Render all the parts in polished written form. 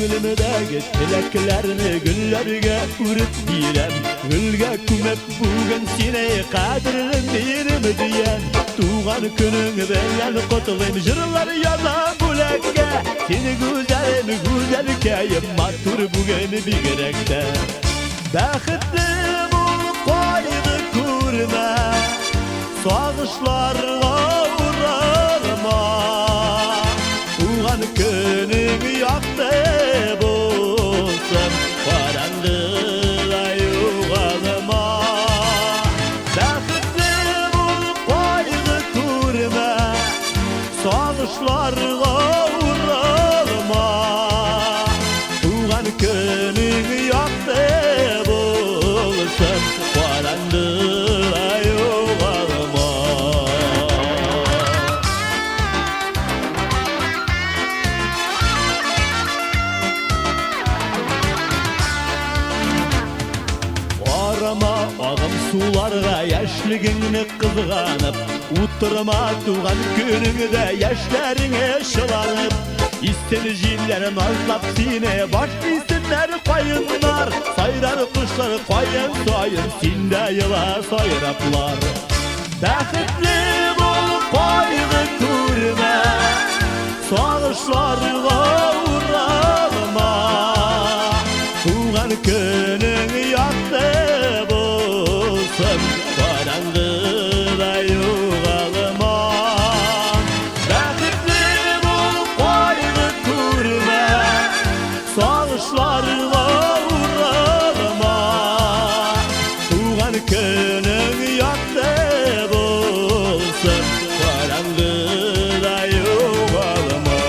Көңілімдегі тілекlerini güllerge ürüp direm. Gülge kümep bugün seni qadırlım benim diyen. Tuğan günün bilen kutlayım jırlar yazan bulakka. Seni güzel kayım matur bugün bigerekte. Baxıtlı bul koydu kurma, sağışlarla uğralma. Tuğan günün yaktı bulsun, karanlığa yuvalma. Baxıtlı bul koydu kurma, sağışlarla uğralma. Tuğan günün yaktı bulsun, karanlığa yuvalma. Varama ağım sularga yaşligini kızganıp, uturma tuğan gününgde yaşlarine şılanıp. İsteni jillerin azlap sine baş isimler koyunlar. Sayrar kuşlar koyun soyun, sinde yıla sayraplar. Baxıtlı bul koydu kurma, sağışlarla uğralma. Tuğan günün yaktı bulsun, karanlığa yuvalma. Baxıtlı bul koydu kurma, sağışlarla uğralma. Tuğan günün yaktı bulsun, karanlığa yuvalma.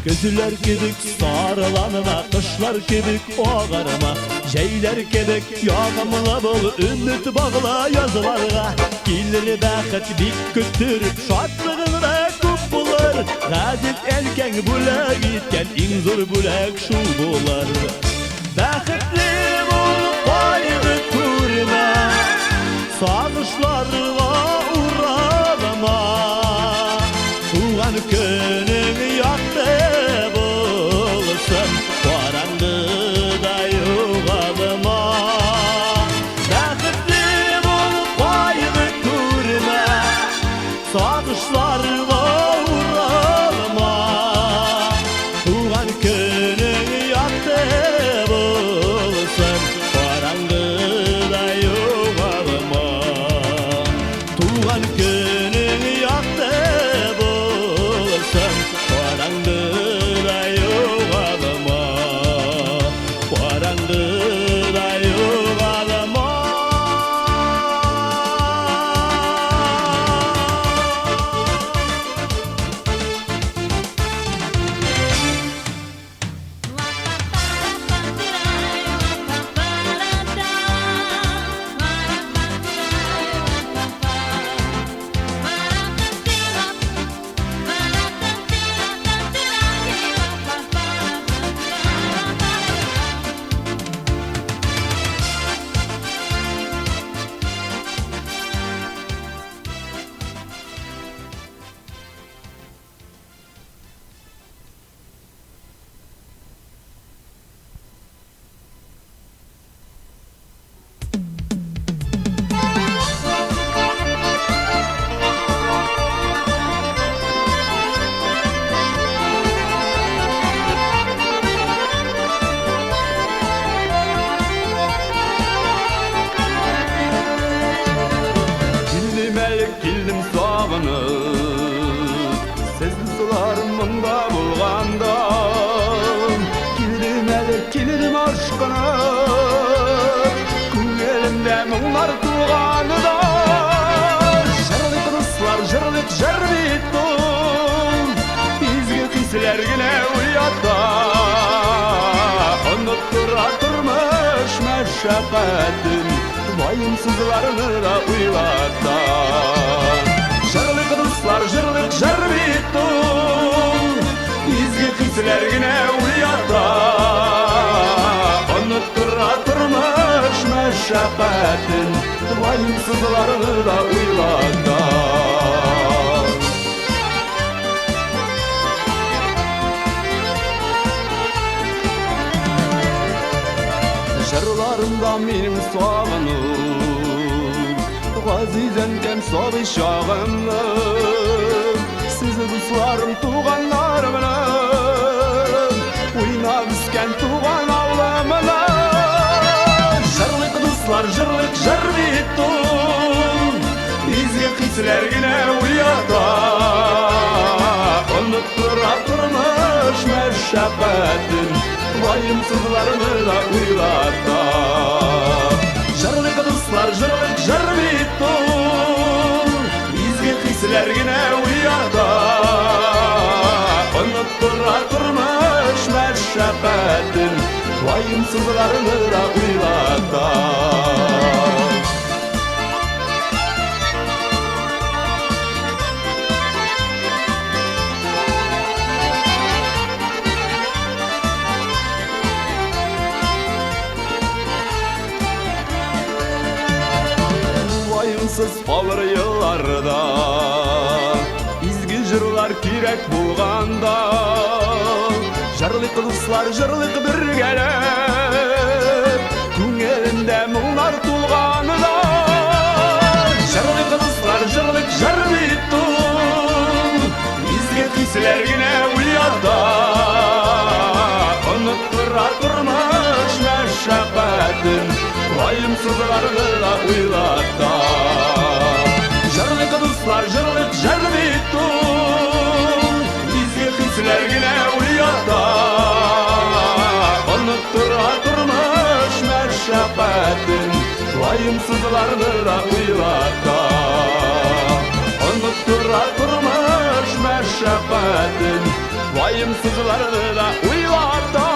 Gözüler kebik sarılanıma, kışlar kebik oğarıma. Jeyler kebik yağımına bol, ümit bağla yazılarga. Gelir baxıt bik kütürüp, şatlığında köp bular. Gazet elken bulak yitken, en zor bulak şu bular. Baxıtlı bul koydu kurma, sağışlarla uğralma. Tuğan günün yaktı bulsun, karanlığa yuvalma. Baxıtlı bul koydu kurma, sağışlarla uğralma. Tuğan günün yaktı bulsun, karanlığa yuvalma. Tuğan günün yaktı bulsun, karanlığa yuvalma. Karanlığa yuvalma. Kildim sağınıp, sezdim sularımda bulganda. Kildim aşkınıp, köngülümde muңlar tuğanıda. Jırlık rıslar, jırlık jar bittim, izgi hislergine uyatta. Unuttura turmuş meşakkatim, Vayımsızlarını da uylata. Jırlık dostlar, jırlık jır bittin, izgi hislergine uylata. Unuttura turmuş meşakkatin, vayımsızlarını da uylata. Jırlarımda benim sağınım, Gazizenkem soğuk şağınım. Siz dostlarım tuğanlar bilen, oynap isken tuğan avlam bilen. Jırlık dostlar, jırlık jır bittin, izgi hislergine uylata. Unuttura turmuş meşakkatin, vayımsızlarını da uylata. Jırlık dostlar, jırlık jır bittin, izgi hislergine uylata. Unuttura turmuş meşakkatin, vayımsızlarını da uylata. Vayımsız bağır yıllarda, izgi jırlar kirek bulganda. Jırlık dostlar, jırlık birgelep, Köңелinde мұңлар тулғанында. Жырлык достар, жырлык жыр биттин, изге кисилергине уйлата. Unuttура турмуш мәшәккәтен, вайымсызларны да уйлата. Жырлык достар, жырлык жыр биттин, изге кисилергине уйлата. Unuttура турмуш мәшәккәтен, вайымсызларны да уйлата. Unuttура турмуш мәшәккәтен, вайымсызларны да уйлата.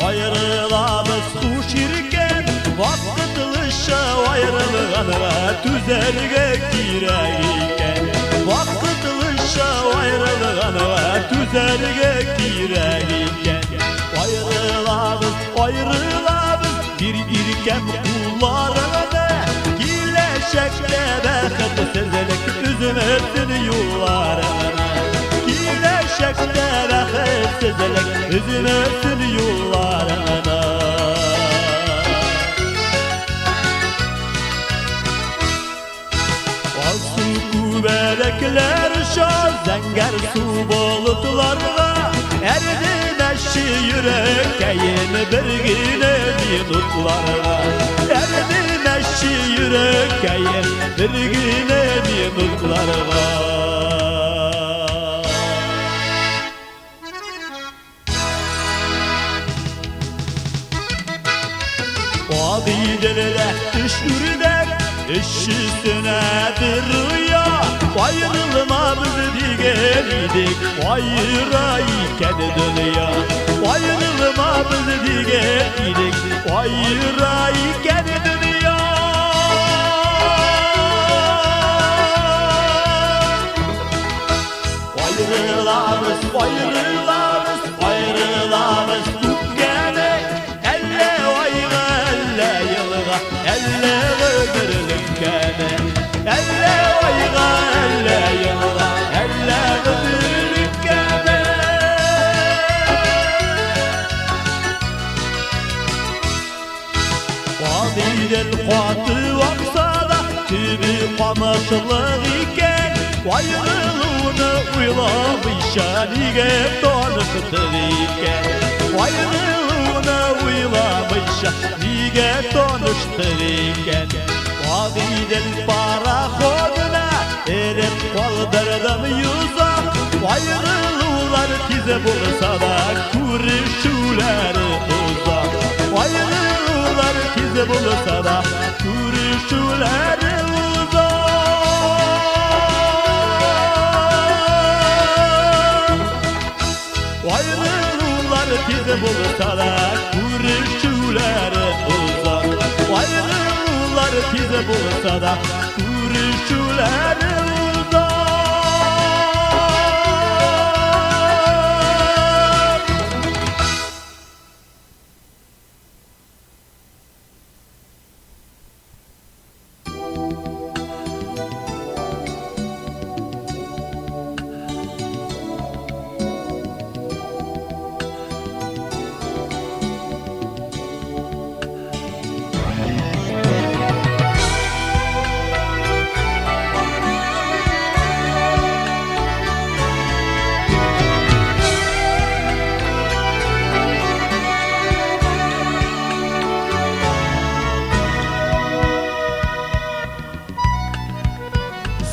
Ayrılamız uçurken Vakıtlışı ayrılığına tüzerge gireyken Vakıtlışı ayrılığına tüzerge gireyken Ayrılamız bir-birken kullarına Gileşekte bəxət sözlük üzüm öpsün yollarına Gileşekte bəxət sözlük üzüm öpsün yollarına Su kubelekler şar Zəngər su bulutlarına Erdiməşi yürəkəyin bir günə minutlarına Erdiməşi yürəkəyin bir günə minutlarına Adideler düşürler Eşisine bir rüya Ayrılma biz digerdik Ayrayken dünya Ayrılma biz digerdik Ayrayken dünya Ayrılamız, ayrılamız, ayrılamız Bu gene elle tanışırlık iken Ayrılığını uylamışa nige tanıştır iken Ayrılığını uylamışa nige tanıştır iken Vadidel parahoduna erip kaldırdım yüzak Ayrılığlar tize bulsa da kurşuları uzak Ayrılığlar tize bulsa da kurşuları uzak Ayrılığlar tize bulsa da kurşuları uzak Ayrılığlar tize bulsa da kurşuları uzak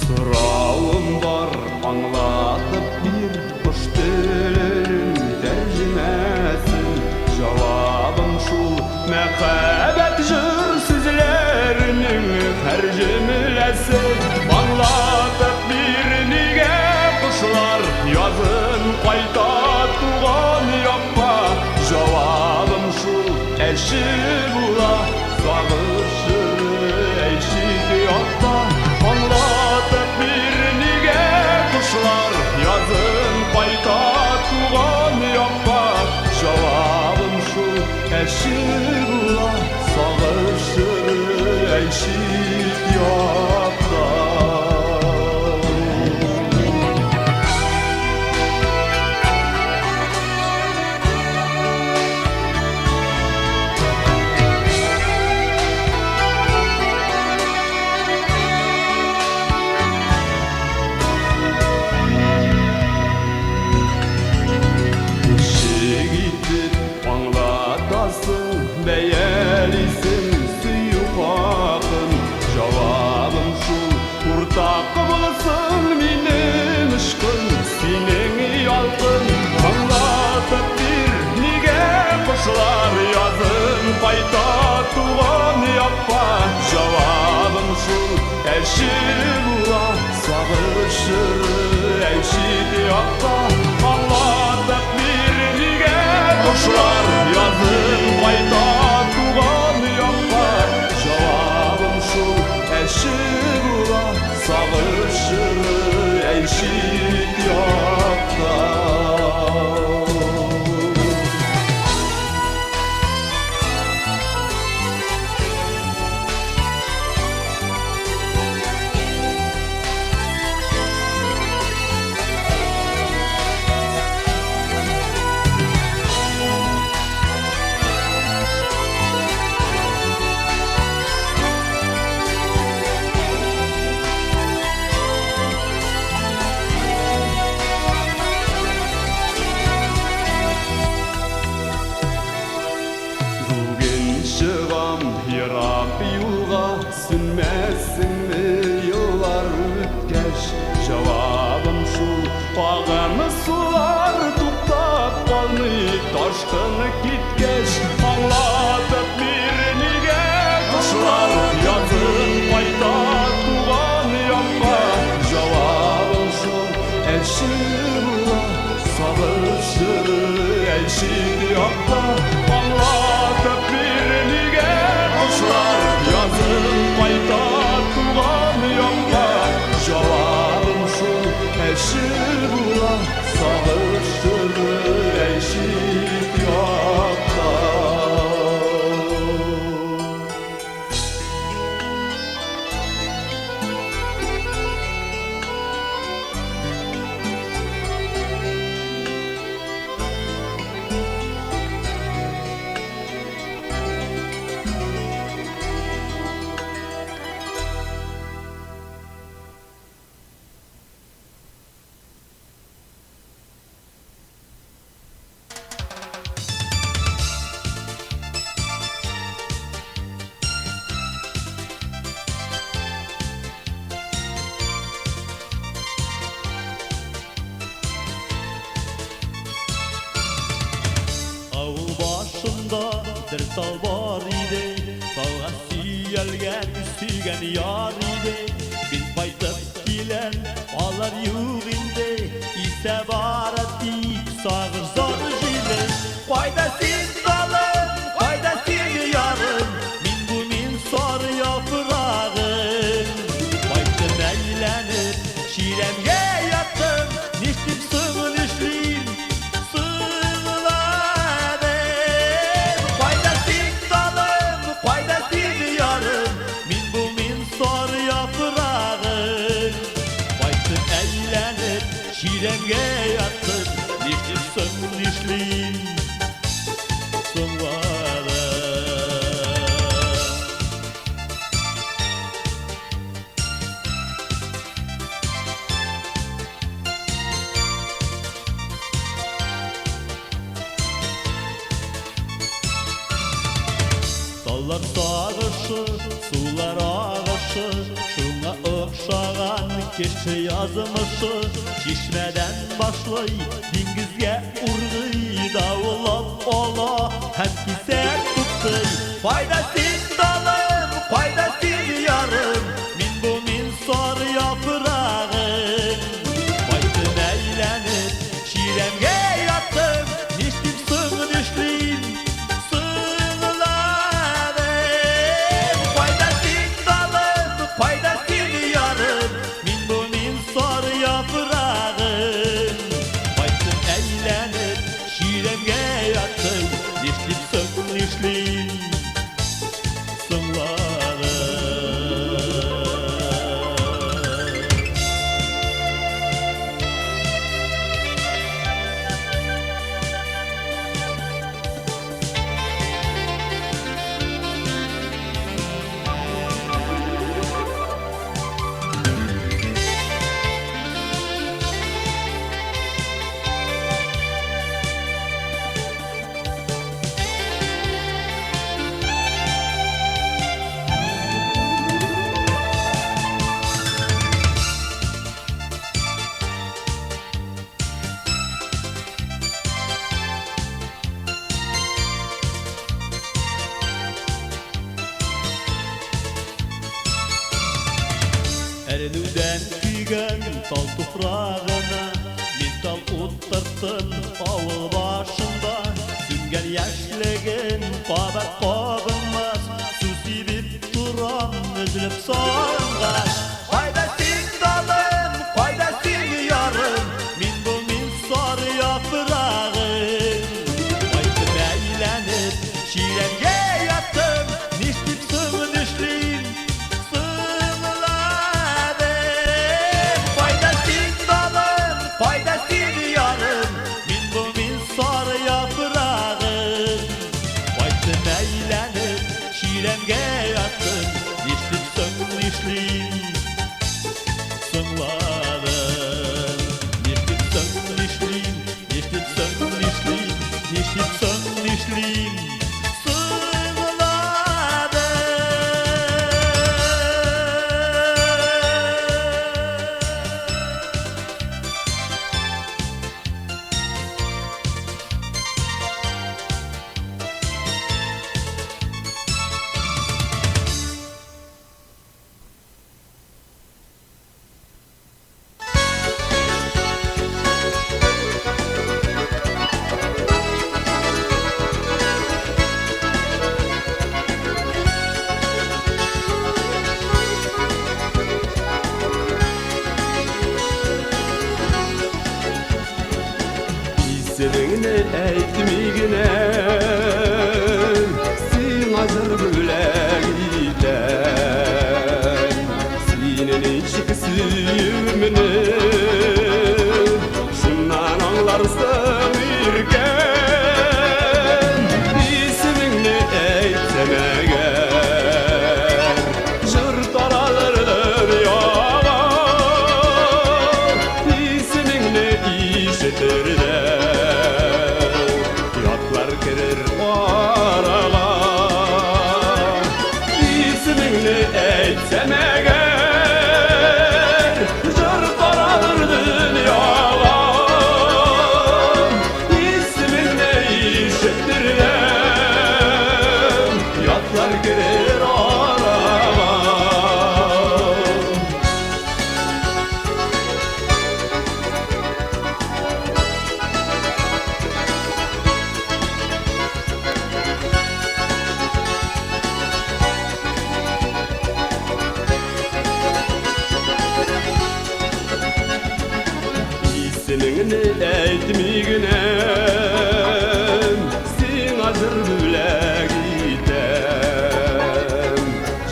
Sorağım var anlatıp bir kuş dilinin tercümesin Cevabım şu mekabet jür sizlerinin her cümlesi Anlatıp bir nige kuşlar yazın kayta tuğan yapma Cevabım şu eşi bula sağışır eşi yapma Anlatıp bir nige kuşlar yazın payta tuğan yapma Cevabım şu eşi bula sağışır eşit yapma Beyelisin suyup akın Cevabım şu Urtak bulsun benim ışkın Senin yalkın Anlatıp bir nige kuşlar yazın Payta tuğan yapma Cevabım şu eşi bula sağışır eşit yapma Anlatıp bir nige kuşlar yazın Payta sağışır eşit yapta Çıgam Yirak yolga sünmesinmi yıllar ötkeş Cevabım şu Bağını sular tuktap kalmay Taşkın gitkeş Anlatıp bir nige kuşlar yazın Payta tuğan yapma Cevabım şu eşi bula sağışır eşit yapma Anlatıp bir nige kuşlar yazın Payta tuğan yapma Cevabım şu eşi bula sağışır eşit yapma tal var idi, talga siyelgen, süygen yar idi. Biz baytıp kilen, balar yuq indi, ise bara dik sağır zor jile. Faydasız dalım, faydasız yarım, min bu min sor yaprağım. Baytım eylenip, şiremge yattım, niştim sığın işliyim, sığıladım. Faydasız dalım, faydasız yarım, min bu min sor yaprağım. Baytım eylenip, şiremge yattım, niştim sığın işliyim, sığıladım. Dallar sağışı, sular ağışı, şuna okşagan keçe yazmışı. Çişmeden başlay, dingizge urgıy, davulap ola, hepki sen tuttuy. Faydasız dalım, faydasız yarım, min bu min sor yaprağım. Baytım eylenip, şiremge yattım, niştim sığın işliyim, sığıladım. Faydasız dalım, faydasız yarım, min bu min sor yaprağım. Baytım eylenip, şiremge yattım, niştim sığın işliyim, sığıladım. Erenüden küygen tal toprağına, metal ottırttın avıl başında. Sünger yaşlegin babak koğunmaz, su sibip duran üzülüp soğangaç. Faydasız dalım, faydasız yarım, min bu min sor yaprağım. Baytım eylenip, şiremge yattım, niştim sığın işliyim, sığıladım. Faydasız dalım, faydasız yarım, min bu min sor yaprağım. Baytım eylenip, şiremge yattım, niştim sığın işliyim, sığıladım. Niştim sığın işliyim, niştim sığın işliyim, niştim sığın işliyim, Seninle eytmigine, sin acır güleğiden, sinin içik süyümünü, şundan anlarsın irgen. İsminle eytsem eğer, jır taralırdır yoğa, isminle işitir de kirir arağa. İsmini etsem eğer, jır seni etmiginem sen hazır bile gitem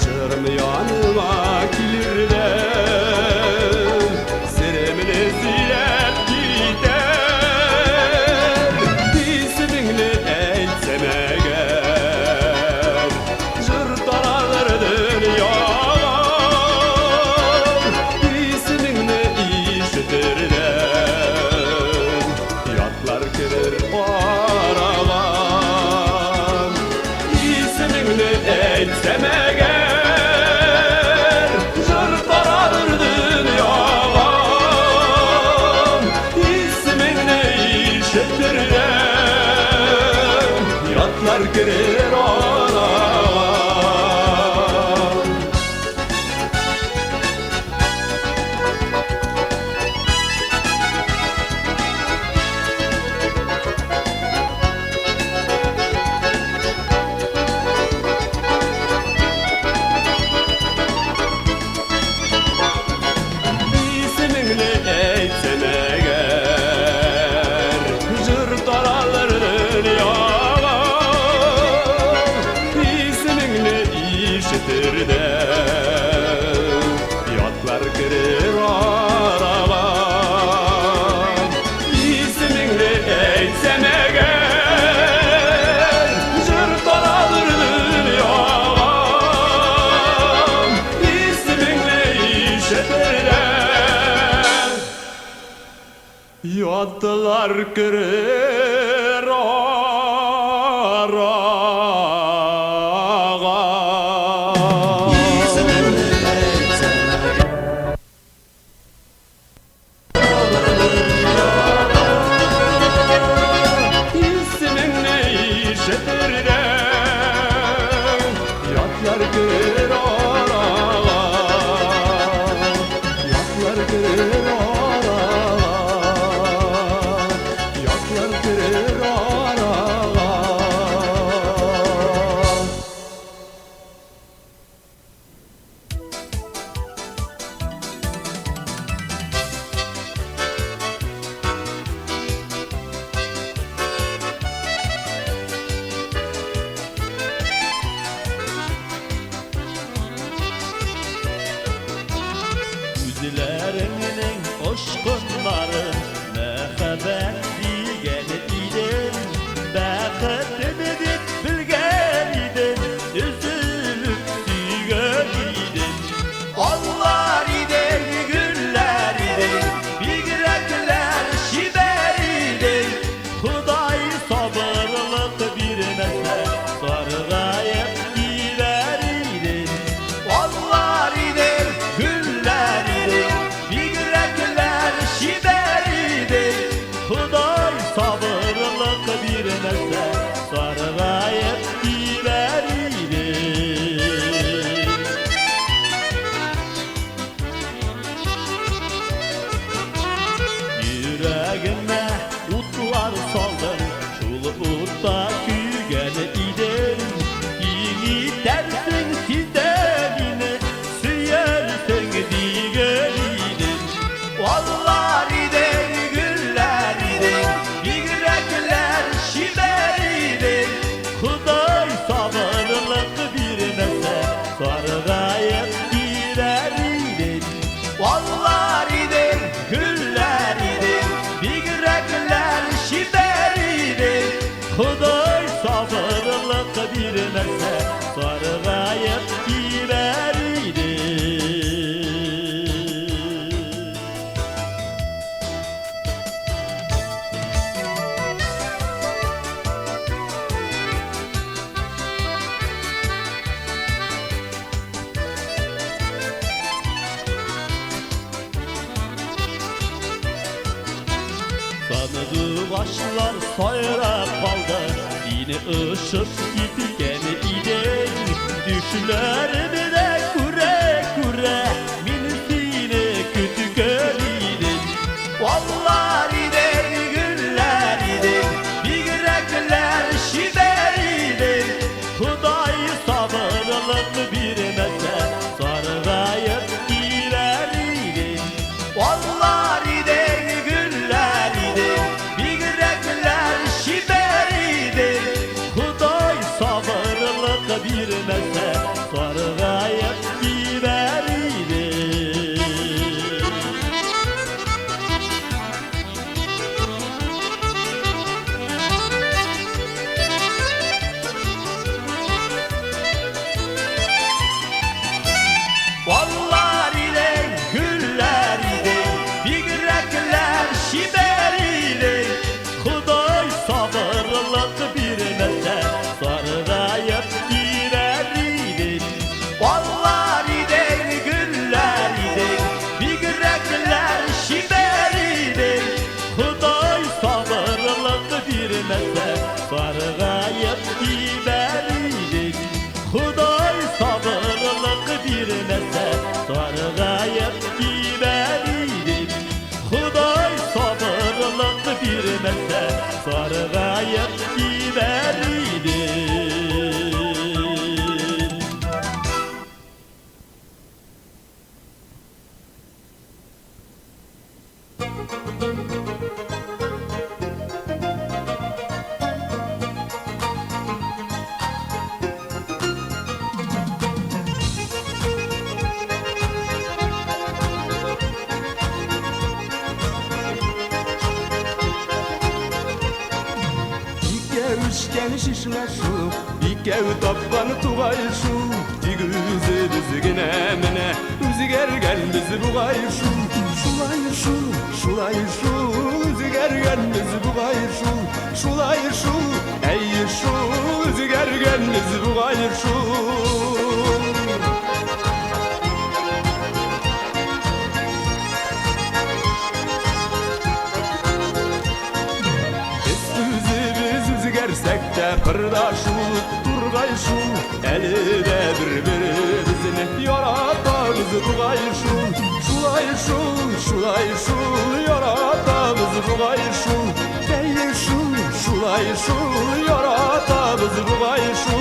şırım yanıma kilirden seremine silep gitem ismini etsem eğer jır taralar dünyalar ismini işitirden yatlar kirir aralan ismini etsem eğer jır taralar dünyalar ismini işitirden yatlar kirir aralan ismini etsem eğer jır taralar dünyalar ismini işitirden yatlar kirir aralan ismini etsem eğer jır taralar dünyalar ismini işitirden yatlar kirir aralan ismini işitirden yatlar kirir aralan yatlar kirir aralan yatlar kirir aralan Üzülerinin oşkunları mehabet diyeni idin Bəxtini dik bilgen idin Üzülüp süygen idin Onlar idin, güller idin Bigrekler şiber idin Huday sabırlık bir mesel Sargayıp gider idin Onlar idin, güller idin Bigrekler şiber idin Huday sabırlık bir mesel Sargayıp gider idin Yüreğime utlar saldın Şul utta küygen idin İyi dersin sizderini Süyersin digen idin Onlar idin, güller idin Bigrekler şiber idin Huday sabırlık bir mesel Sargayıp gider idin Onlar idin, güller idin Bigrekler şiber idin Huday sabırlık bir mesel Sargayıp gider idin Sanığı başlar sayrap kaldı Yine ışık gitken idin Düşlerimi de kure kure Minisini kötü gör idin Onlar idin, güller idin Bigrekler şiber idin Huday sabırlık bir mesel Sargayıp gider idin Onlar idin, güller idin Üçgen şişme şu, ikev tappanı tugay şu. Digüzü düzgüne mene, üzgergen bizi bugay şu. Şulay şu, şulay şu, üzgergen bizi bugay şu. Şulay şu, ey şu, üzgergen bizi bugay şu. Gersekte kırdaşu, turgay şu, elde birbirimizni yaratamız bugay şu. Şulay şu, şulay şu, yaratamız bugay şu. Ey şu, şulay şu, yaratamız bugay şu.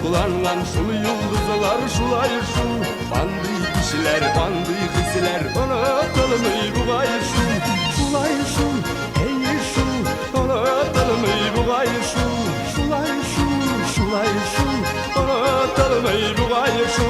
Kullanılan şul yıldızlar şulay şu. Bandı kişiler, bandı kişiler, unutalım bu gay şu. Şulay şu, ey şu, unutalım bu gay şu. Şulay şu, şulay şu, unutalım bu gay şu.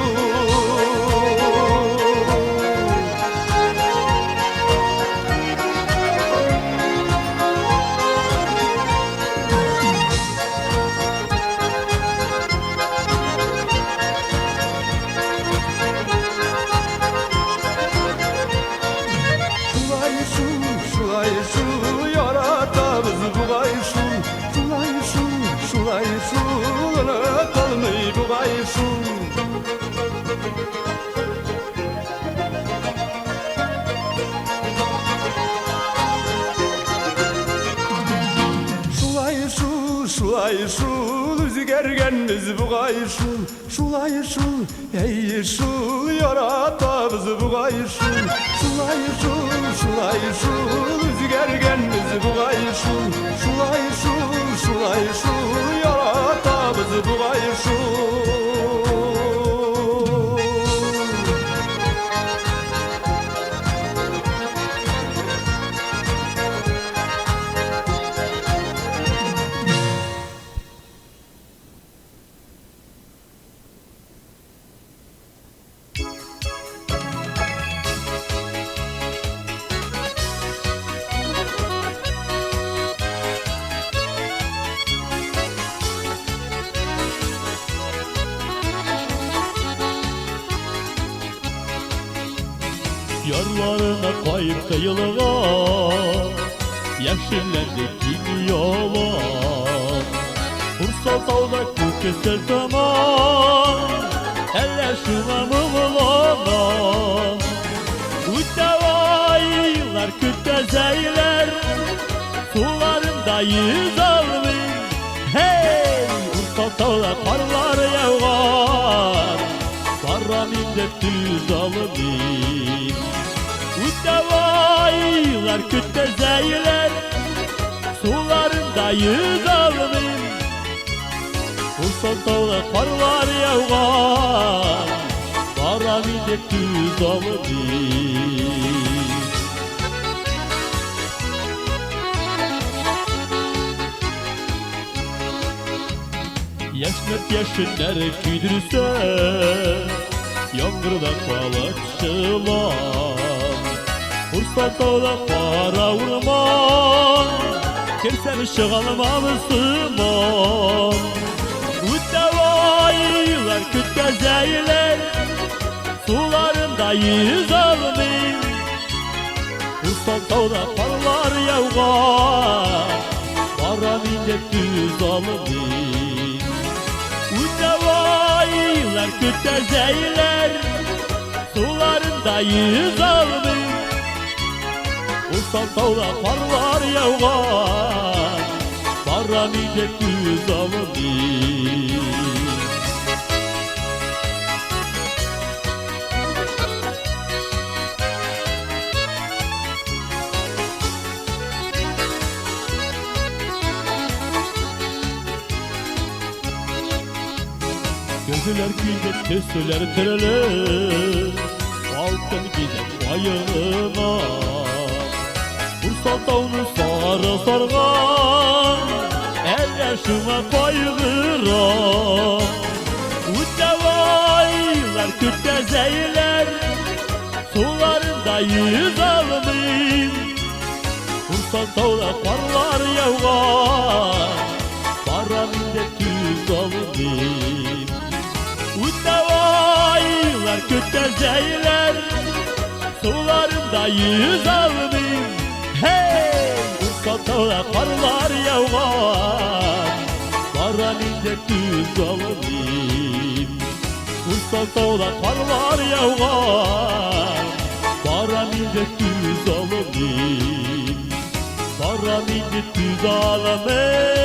Şulay şu, üzgergen biz bugay şu. Şulay şu, ey şu, yaratamız bugay şu. Şulay şu, şulay şu, üzgergen biz bugay şu. Şulay şu, şulay şu, yaratamız bugay şu. Yarlarına koyup kıyılığa, yeşillendi kim yola. Ursal tağda kükesir tamam, eller şuna mıvılana. Uçavaylar kütezeyler, sularında yüz almayın. Hey! Ursal tağda karlar yağar, Karaminde düz almayın. Uçavaylar kütezeyler, sularında yüz almayın. Ursal tağda karlar yağar, Karaminde düz almayın. Yaşnet yaşınlar küydürse, yağmurda kalaşılar. Ursal tağda para vurman, kersen şığalmamısın. Uçavaylar kütkezeyler, sularında yüz almayın. Ursal tağda parlar yağar, Karaminde düz almayın. Uçavaylar kütezeyler, sularında yüz almayın. Ursal tağda karlar yağar, Karaminde düz almayın. Gözler güldür, tösüler tırılır, altın gider ayağına. Bursa dağını sarı sargan, el yaşıma kaygıram. Uçavaylar kürtte zeyler, sularında yüz almayayım. Bursa dağda karlar yağar, paraminde tüz almayayım. Uçavaylar kürtte zeyler, sularında yüz almayayım. Hey! Bursa dağda karlar yağar, paraminde tüz almayayım. Bursa dağda karlar yağar, paraminde tüz almayayım. Paraminde tüz almayayım.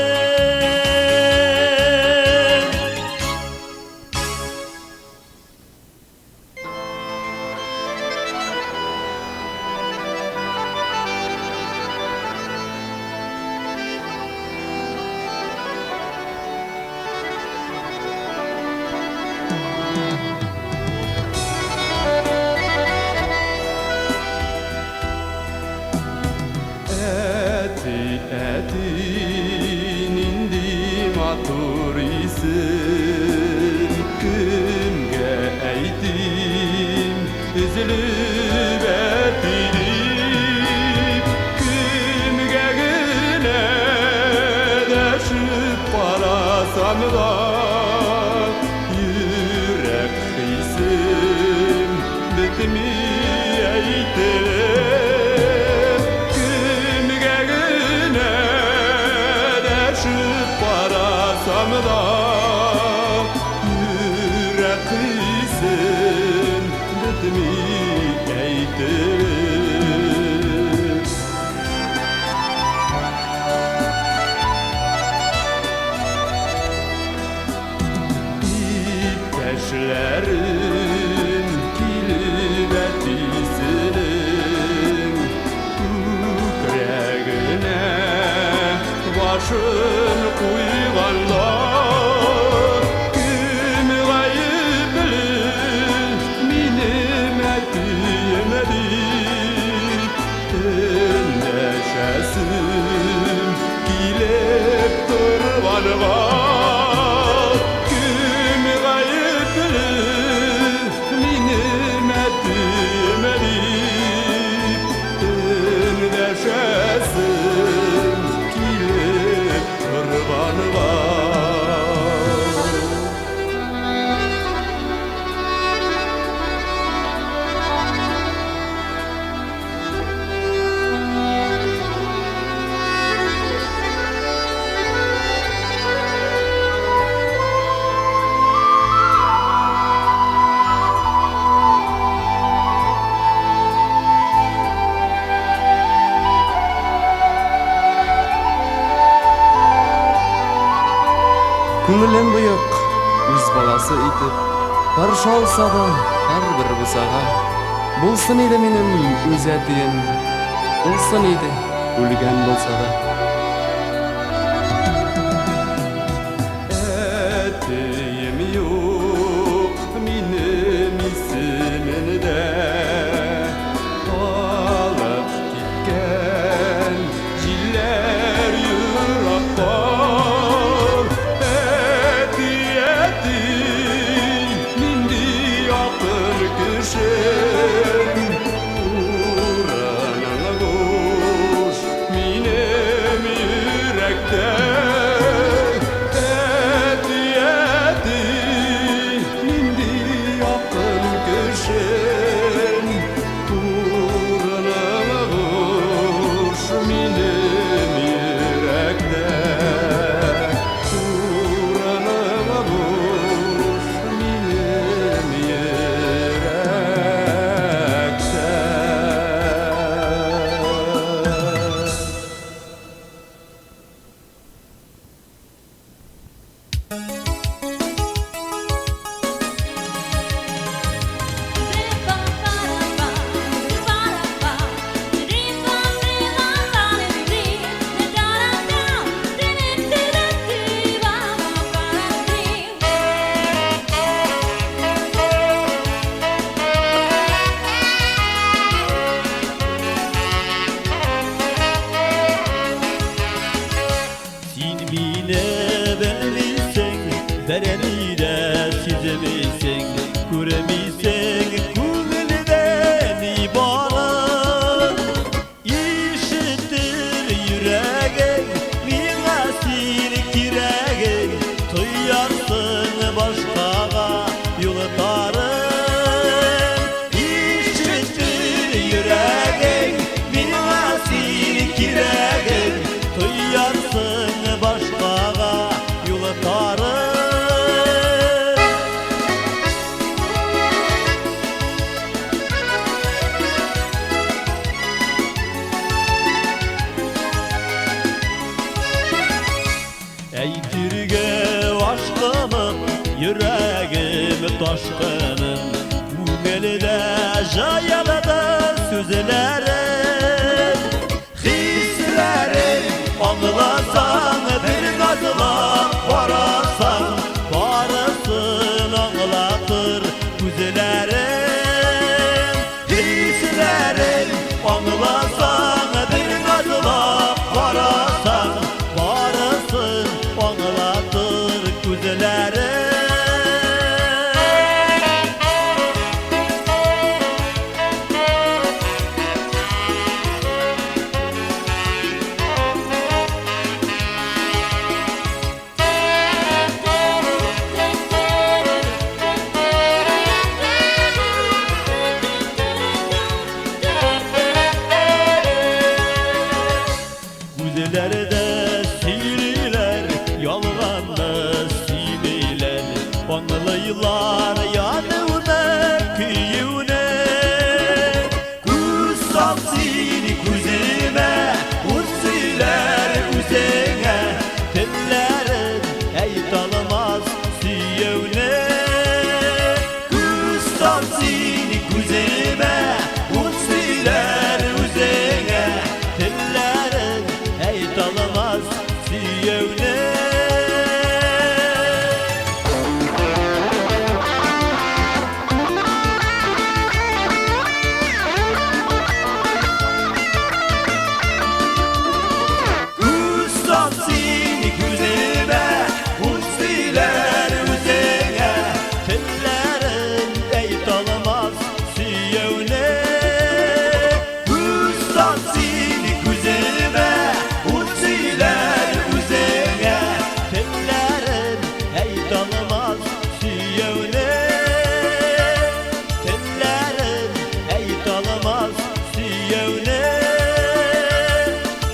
Etin indi matur isin, kimge eydim üzülüp ettirip, kimge güne deşip parasam da yürek hisim bitmi eytirip. Parasam da yürek hisim bitmi eytirip. İpteşlerin kilbetisinin kürekine başın koyganda, kim gayipli minim ettiyemedik. Endeşesim kilip turbanıga, kim gayipli minim ettiyemedik. Endeşesim kilip turbanıga. Күңелем буйык, үз баласы итеп, каршы алса да һәр бер бусага. Булсын иде минем үз әтием, булсын иде үлгән булса да. Ettiğim yok minim isiminde, alıp gitken jiller yüraktan. Eti mindi yakın kışın, uğrana boş mine Yine bilmeysen, dereni de sizemeysen, göremeysen kulüden ibaret. İşittir yüreğin, minasir kireğin, duyarsın başkaga yoltarın. İşittir yüreğin, minasir kireğin, duyarsın başkaga yoltarın. Eytirge aşkımın, yüreğim taşkının, Ümelde jayaladı sözlerim. Hislerim anlasan, bir gazla varasan, varasın anlatır güzellerim. Hislerim anlasan, bir gazla varasan, varasın anlatır güzellerim. Güzeller de sihirler, yalğanda siveyler, Anlayılar yanına kıyına. Kutsal seni kuzime, utsiler üzene, Tellerin ey tanımaz siyevne. Kutsal seni kuzime, utsiler üzene, Tellerin ey tanımaz siyevne. Kutsal seni kuzime, utsiler üzene, Tellerin ey tanımaz siyevne. Kutsal seni kuzime, utsiler üzene, Tellerin ey tanımaz siyevne. Tellerin ey tanımaz siyevne.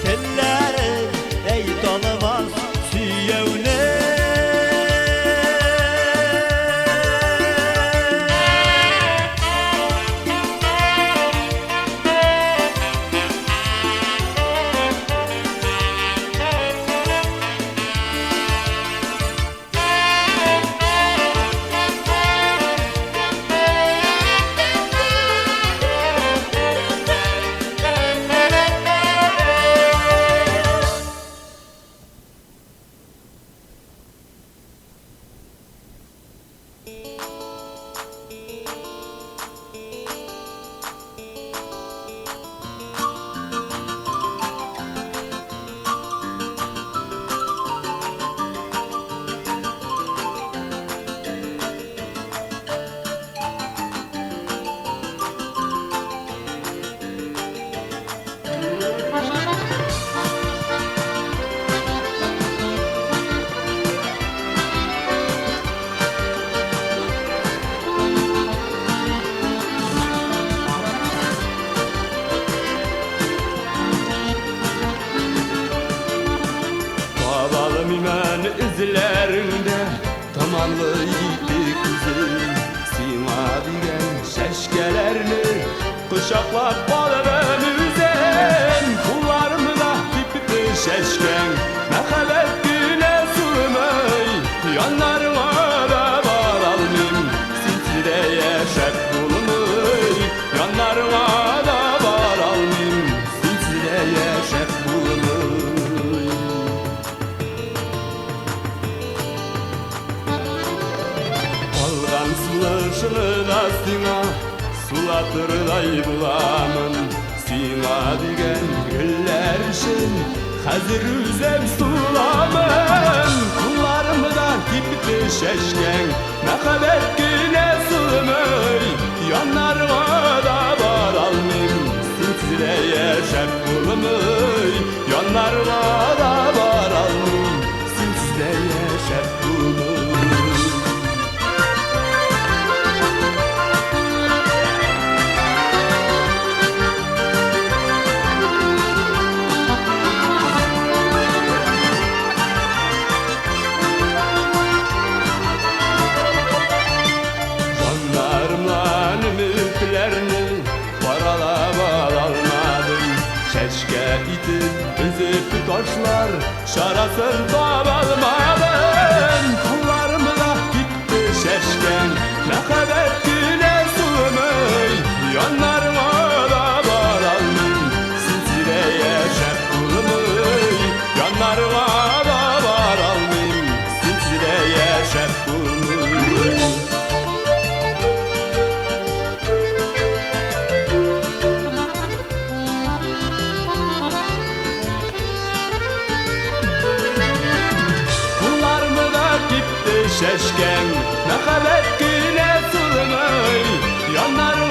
Tellerin ey tanımaz siyevne. Babalım imen izlerinde tamanlı yiğitlik kızım, Sima diyen şeşkelerini kuşaklap balım üzen. Kullarımda tipli şeşken mehebet güne sürmey, yanlarına da bağlalım silsile yaşak bulunur. Yanlarına da bağlalım silsile yaşak bulunur. Algan sılışını da sina sulatırday bulamın. Sina digen güller için hazır üzem sulamın. şeşken Mekabetgine sığmay Yanlarına da varalmim Sinsireye şerp bulmay Yanlarına da varalmim Sinsireye şerp bulmay Şeşke itip üzüp taşlar şarasın tabalmadım Kollarımı da gitti şeşken Mekabetgine sığmay Yanlarıma da varalım Sinsireye şerp bulmay Yanlarıma da varalım Sinsireye şerp bulmay şeşken Mekabetgine sığmay Yanlarına